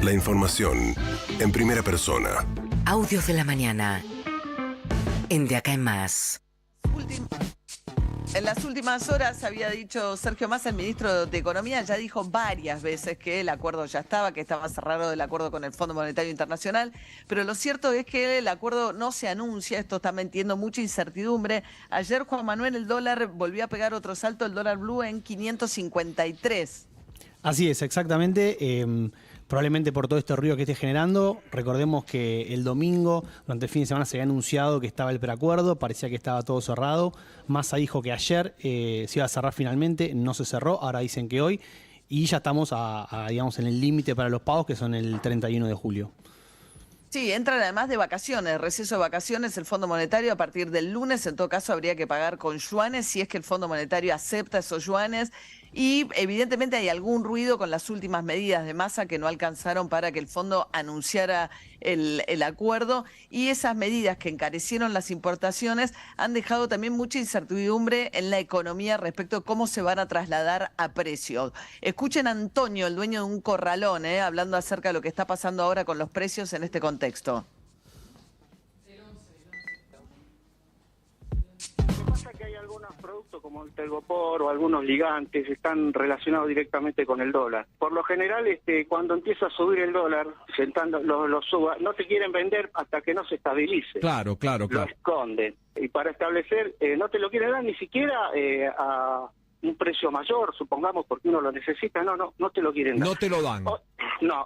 La información en primera persona. Audios de la mañana. En De Acá en Más. En las últimas horas había dicho Sergio Massa, el ministro de Economía, ya dijo varias veces que el acuerdo ya estaba, que estaba cerrado el acuerdo con el Fondo Monetario Internacional, pero lo cierto es que el acuerdo no se anuncia, esto está metiendo mucha incertidumbre. Ayer, Juan Manuel, el dólar volvió a pegar otro salto, el dólar blue en 553. Así es, exactamente. Probablemente por todo este ruido que esté generando. Recordemos que el domingo, durante el fin de semana, se había anunciado que estaba el preacuerdo, parecía que estaba todo cerrado. Massa dijo que ayer se iba a cerrar finalmente, no se cerró, ahora dicen que hoy. Y ya estamos digamos, en el límite para los pagos, que son el 31 de julio. Sí, entran además de vacaciones, receso de vacaciones, el Fondo Monetario a partir del lunes, en todo caso habría que pagar con yuanes si es que el Fondo Monetario acepta esos yuanes. Y evidentemente hay algún ruido con las últimas medidas de Massa que no alcanzaron para que el fondo anunciara el acuerdo, y esas medidas que encarecieron las importaciones han dejado también mucha incertidumbre en la economía respecto a cómo se van a trasladar a precios. Escuchen a Antonio, el dueño de un corralón, hablando acerca de lo que está pasando ahora con los precios en este contexto. Que hay algunos productos como el telgopor o algunos ligantes están relacionados directamente con el dólar. Por lo general, cuando empieza a subir el dólar, lo suba, no te quieren vender hasta que no se estabilice. Claro. Lo esconden. Y para establecer, no te lo quieren dar ni siquiera a un precio mayor, supongamos, porque uno lo necesita. No te lo quieren dar. No te lo dan.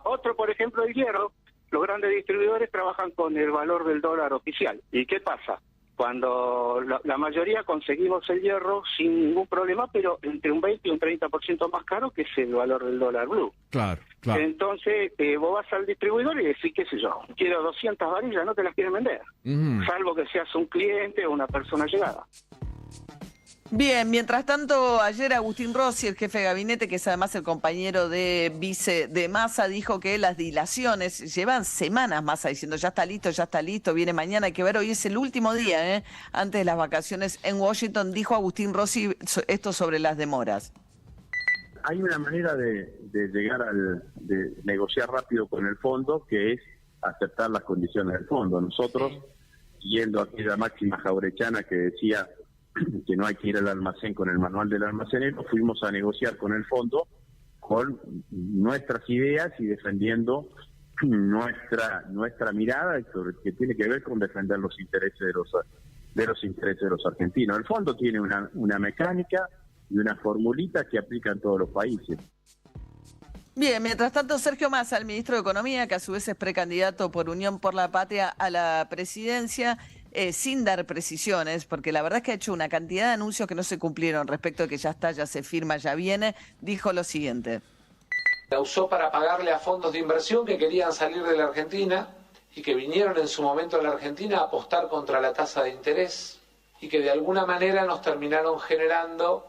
Otro, por ejemplo, el hierro. Los grandes distribuidores trabajan con el valor del dólar oficial. ¿Y qué pasa? Cuando la mayoría conseguimos el hierro sin ningún problema, pero entre un 20 y un 30% más caro, que es el valor del dólar blue. Claro. Entonces, vos vas al distribuidor y decís, qué sé yo, quiero 200 varillas, no te las quieren vender. Salvo que seas un cliente o una persona llegada. Bien, mientras tanto, ayer Agustín Rossi, el jefe de gabinete, que es además el compañero de vice de Massa, dijo que las dilaciones llevan semanas. Massa diciendo ya está listo, viene mañana, hay que ver, hoy es el último día, antes de las vacaciones en Washington. Dijo Agustín Rossi esto sobre las demoras. Hay una manera de llegar de negociar rápido con el fondo, que es aceptar las condiciones del fondo. Nosotros, siguiendo aquella máxima jaurechana que decía que no hay que ir al almacén con el manual del almacenero, fuimos a negociar con el fondo con nuestras ideas y defendiendo nuestra mirada sobre que tiene que ver con defender los intereses de los argentinos. El fondo tiene una mecánica y una formulita que aplica en todos los países. Bien, mientras tanto, Sergio Massa, el ministro de Economía, que a su vez es precandidato por Unión por la Patria a la presidencia, sin dar precisiones, porque la verdad es que ha hecho una cantidad de anuncios que no se cumplieron respecto a que ya está, ya se firma, ya viene, dijo lo siguiente. La usó para pagarle a fondos de inversión que querían salir de la Argentina y que vinieron en su momento a la Argentina a apostar contra la tasa de interés y que de alguna manera nos terminaron generando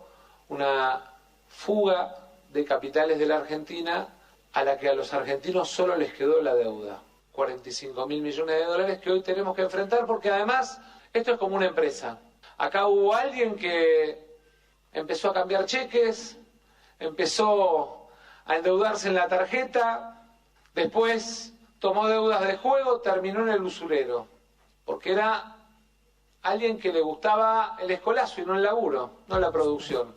una fuga de capitales de la Argentina a la que a los argentinos solo les quedó la deuda. 45.000 millones de dólares que hoy tenemos que enfrentar, porque además esto es como una empresa. Acá hubo alguien que empezó a cambiar cheques, empezó a endeudarse en la tarjeta, después tomó deudas de juego, terminó en el usurero, porque era alguien que le gustaba el escolazo y no el laburo, no la producción.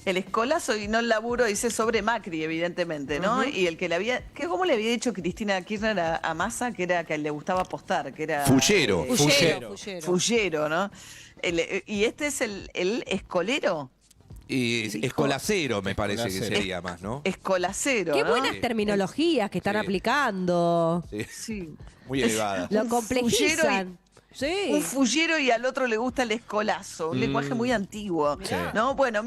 El escolazo y no el laburo, dice sobre Macri, evidentemente, ¿no? Y el que le había... ¿Cómo le había dicho Cristina Kirchner a Massa? Que era que le gustaba apostar, que era... Fullero. Fullero, ¿no? ¿Y este es el escolero? Y escolacero me parece que sería más, ¿no? Escolacero, Qué ¿no? buenas terminologías que están aplicando. Sí. Muy elevada. Lo complejizan. Sí. Un fullero y al otro le gusta el escolazo, un lenguaje muy antiguo, ¿no? Bueno,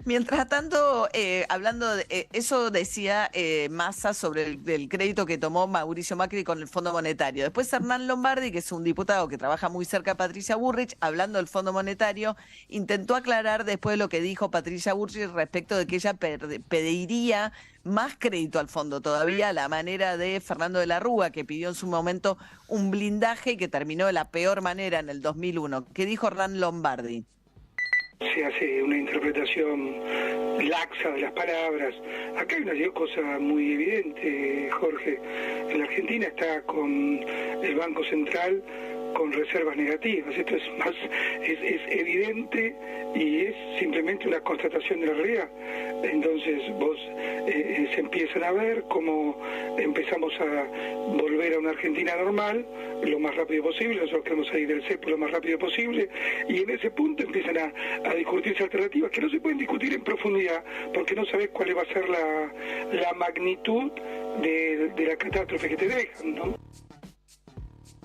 mientras tanto, hablando de eso decía Massa sobre el crédito que tomó Mauricio Macri con el Fondo Monetario. Después Hernán Lombardi, que es un diputado que trabaja muy cerca de Patricia Bullrich, hablando del Fondo Monetario, intentó aclarar después de lo que dijo Patricia Bullrich respecto de que ella pediría más crédito al fondo todavía, a la manera de Fernando de la Rúa, que pidió en su momento un blindaje y que terminó de la peor manera en el 2001. ¿Qué dijo Hernán Lombardi? Se hace una interpretación laxa de las palabras. Acá hay una cosa muy evidente, Jorge. En la Argentina está con el Banco Central con reservas negativas. Esto es evidente y es simplemente una constatación de la realidad. Entonces se empiezan a ver cómo empezamos a volver a una Argentina normal lo más rápido posible. Nosotros queremos salir del cepo lo más rápido posible, y en ese punto empiezan a discutirse alternativas que no se pueden discutir en profundidad porque no sabes cuál va a ser la magnitud de la catástrofe que te dejan, ¿no?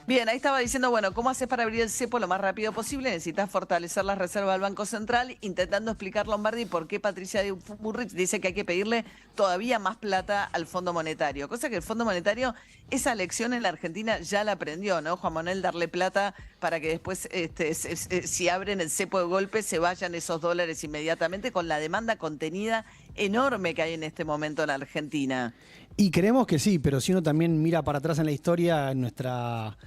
Bien, ahí estaba diciendo, bueno, ¿cómo haces para abrir el cepo lo más rápido posible? Necesitas fortalecer las reservas del Banco Central, intentando explicar, Lombardi, por qué Patricia Bullrich dice que hay que pedirle todavía más plata al Fondo Monetario. Cosa que el Fondo Monetario, esa lección en la Argentina ya la aprendió, ¿no? Juan Manuel, darle plata para que después, si abren el cepo de golpe, se vayan esos dólares inmediatamente, con la demanda contenida enorme que hay en este momento en la Argentina. Y creemos que sí, pero si uno también mira para atrás en la historia, nuestra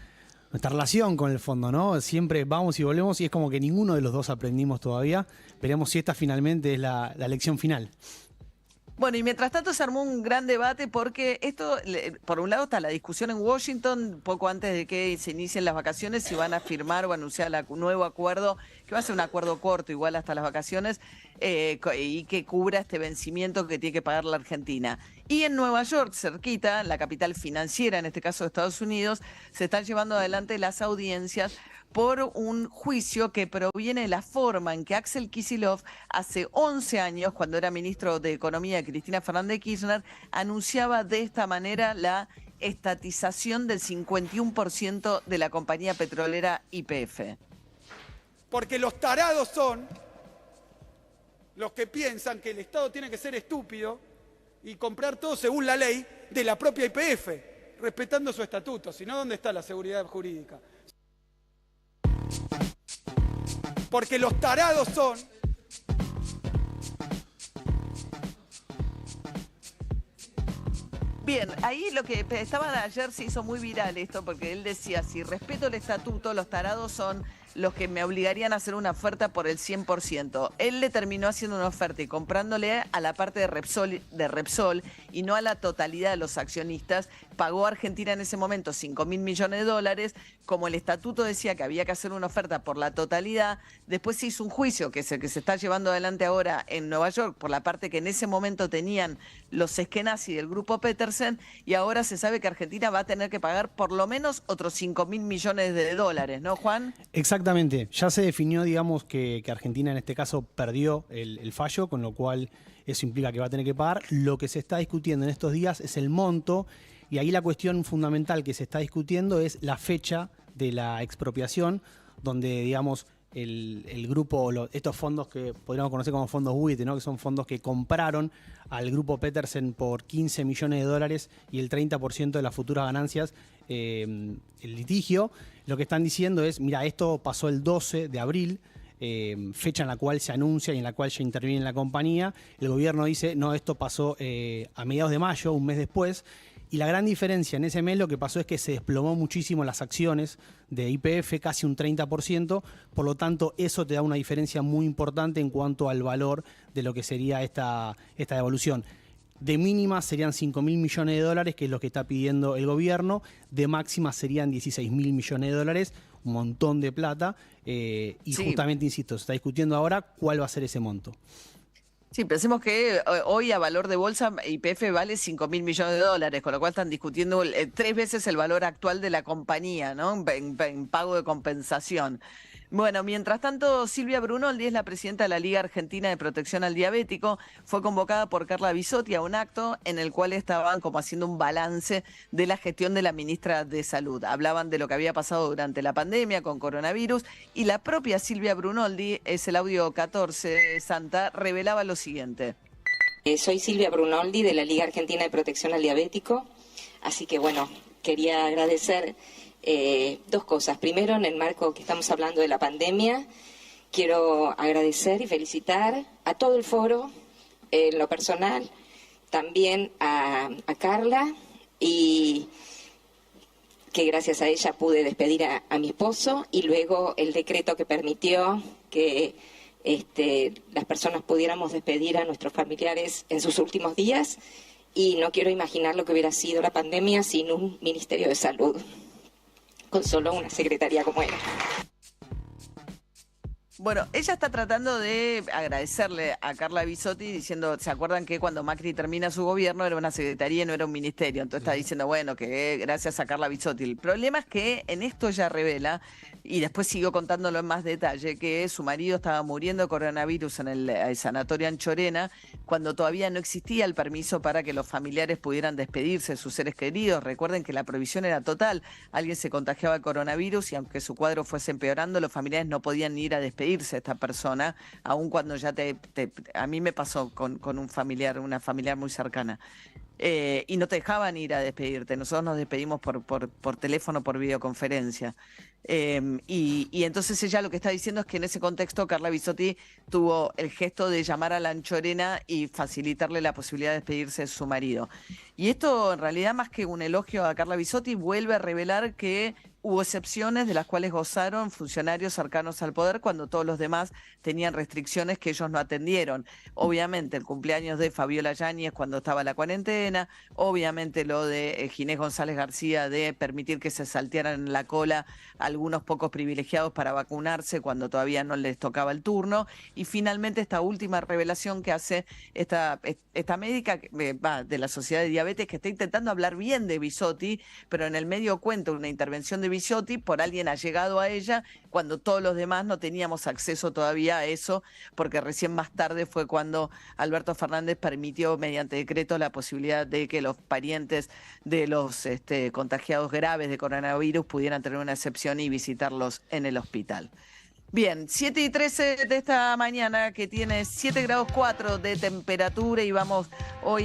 relación con el fondo, ¿no? Siempre vamos y volvemos y es como que ninguno de los dos aprendimos todavía. Veremos si esta finalmente es la lección final. Bueno, y mientras tanto se armó un gran debate porque esto, por un lado está la discusión en Washington, poco antes de que se inicien las vacaciones, si van a firmar o anunciar un nuevo acuerdo, que va a ser un acuerdo corto, igual hasta las vacaciones, y que cubra este vencimiento que tiene que pagar la Argentina. Y en Nueva York, cerquita, la capital financiera, en este caso de Estados Unidos, se están llevando adelante las audiencias por un juicio que proviene de la forma en que Axel Kicillof hace 11 años, cuando era ministro de Economía de Cristina Fernández de Kirchner, anunciaba de esta manera la estatización del 51% de la compañía petrolera YPF. Porque los tarados son los que piensan que el Estado tiene que ser estúpido y comprar todo según la ley de la propia YPF, respetando su estatuto. Si no, ¿dónde está la seguridad jurídica? Porque los tarados son... Bien, ahí lo que estaba ayer se hizo muy viral esto, porque él decía, si respeto el estatuto, los tarados son los que me obligarían a hacer una oferta por el 100%. Él le terminó haciendo una oferta y comprándole a la parte de Repsol y no a la totalidad de los accionistas. Pagó a Argentina en ese momento $5.000 millones. Como el estatuto decía que había que hacer una oferta por la totalidad, después se hizo un juicio, que es el que se está llevando adelante ahora en Nueva York, por la parte que en ese momento tenían los Eskenazi del grupo Petersen, y ahora se sabe que Argentina va a tener que pagar por lo menos otros $5.000 millones, ¿no, Juan? Exactamente. Ya se definió, digamos, que Argentina en este caso perdió el fallo, con lo cual eso implica que va a tener que pagar. Lo que se está discutiendo en estos días es el monto, y ahí la cuestión fundamental que se está discutiendo es la fecha de la expropiación, donde, digamos, el grupo, estos fondos que podríamos conocer como fondos buitre, ¿no? Que son fondos que compraron al grupo Petersen por $15 millones y el 30% de las futuras ganancias, el litigio. Lo que están diciendo es, mira, esto pasó el 12 de abril, fecha en la cual se anuncia y en la cual ya interviene la compañía. El gobierno dice, no, esto pasó a mediados de mayo, un mes después. Y la gran diferencia en ese mes lo que pasó es que se desplomó muchísimo las acciones de YPF, casi un 30%, por lo tanto eso te da una diferencia muy importante en cuanto al valor de lo que sería esta devolución. De mínima serían $5.000 millones, que es lo que está pidiendo el gobierno, de máxima serían $16.000 millones, un montón de plata, y sí, justamente, insisto, se está discutiendo ahora cuál va a ser ese monto. Sí, pensemos que hoy a valor de bolsa YPF vale $5.000 millones, con lo cual están discutiendo 3 veces el valor actual de la compañía, ¿no? En pago de compensación. Bueno, mientras tanto, Silvia Brunoldi es la presidenta de la Liga Argentina de Protección al Diabético. Fue convocada por Carla Bisotti a un acto en el cual estaban como haciendo un balance de la gestión de la ministra de Salud. Hablaban de lo que había pasado durante la pandemia con coronavirus, y la propia Silvia Brunoldi, es el audio 14, Santa, revelaba lo siguiente. Soy Silvia Brunoldi de la Liga Argentina de Protección al Diabético, así que bueno, quería agradecer 2 cosas. Primero, en el marco que estamos hablando de la pandemia, quiero agradecer y felicitar a todo el foro, en lo personal, también a Carla, y que gracias a ella pude despedir a mi esposo, y luego el decreto que permitió que las personas pudiéramos despedir a nuestros familiares en sus últimos días, y no quiero imaginar lo que hubiera sido la pandemia sin un Ministerio de Salud, con solo una secretaría como era. Bueno, ella está tratando de agradecerle a Carla Bisotti diciendo, ¿se acuerdan que cuando Macri termina su gobierno era una secretaría y no era un ministerio? Entonces está diciendo, bueno, que gracias a Carla Bisotti. El problema es que en esto ella revela, y después siguió contándolo en más detalle, que su marido estaba muriendo de coronavirus en el sanatorio Anchorena, cuando todavía no existía el permiso para que los familiares pudieran despedirse de sus seres queridos. Recuerden que la provisión era total. Alguien se contagiaba de coronavirus y aunque su cuadro fuese empeorando, los familiares no podían ir a despedirse a esta persona, aun cuando ya a mí me pasó con un familiar, una familiar muy cercana. Y no te dejaban ir a despedirte. Nosotros nos despedimos por teléfono, por videoconferencia. Y entonces ella lo que está diciendo es que en ese contexto Carla Bisotti tuvo el gesto de llamar a la Anchorena y facilitarle la posibilidad de despedirse de su marido. Y esto, en realidad, más que un elogio a Carla Bisotti, vuelve a revelar que hubo excepciones de las cuales gozaron funcionarios cercanos al poder cuando todos los demás tenían restricciones que ellos no atendieron. Obviamente el cumpleaños de Fabiola Yáñez cuando estaba la cuarentena, obviamente lo de Ginés González García de permitir que se saltearan en la cola algunos pocos privilegiados para vacunarse cuando todavía no les tocaba el turno, y finalmente esta última revelación que hace esta médica de la Sociedad de Diabetes, que está intentando hablar bien de Bisotti, pero en el medio cuenta una intervención de Bisotti por alguien allegado a ella, cuando todos los demás no teníamos acceso todavía a eso, porque recién más tarde fue cuando Alberto Fernández permitió mediante decreto la posibilidad de que los parientes de los contagiados graves de coronavirus pudieran tener una excepción y visitarlos en el hospital. Bien, 7:13 de esta mañana, que tiene 7 grados 4 de temperatura, y vamos hoy